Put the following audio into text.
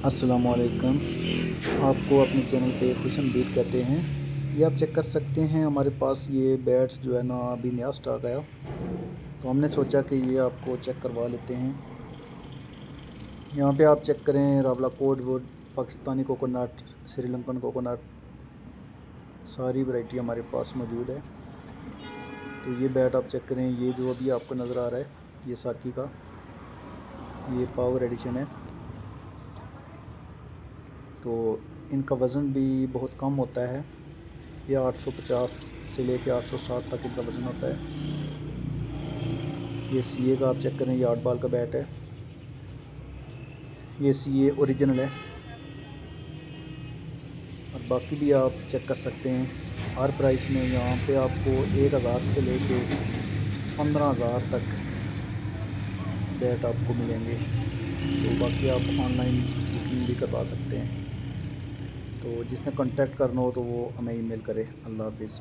अस्सलामुअलैकुम। आपको अपने चैनल पे खुशामदीद कहते हैं। ये आप चेक कर सकते हैं, हमारे पास ये बैट्स जो है ना अभी नया स्टॉक आया, तो हमने सोचा कि ये आपको चेक करवा लेते हैं। यहाँ पे आप चेक करें, Rawla code would, Pakistani coconut, Sri Lankan coconut, सारी वैरायटी हमारे पास मौजूद है। तो ये बैट आप चेक करें, ये जो अभी आपको नज़र आ रहा है ये साकी का, ये पावर एडिशन है। तो इनका वज़न भी बहुत कम होता है, ये 850 से लेके 860 तक इनका वज़न होता है। ये सीए का आप चेक करें, ये 8 बाल का बैट है, ये सीए ओरिजिनल है। और बाकी भी आप चेक कर सकते हैं, हर प्राइस में यहाँ पे आपको 1000 से लेके 15,000 तक बैट आपको मिलेंगे। तो बाकी आप ऑनलाइन बुकिंग भी करवा सकते हैं। तो जिसने कांटेक्ट करना हो तो वो हमें ईमेल करे। अल्लाह हाफिज़।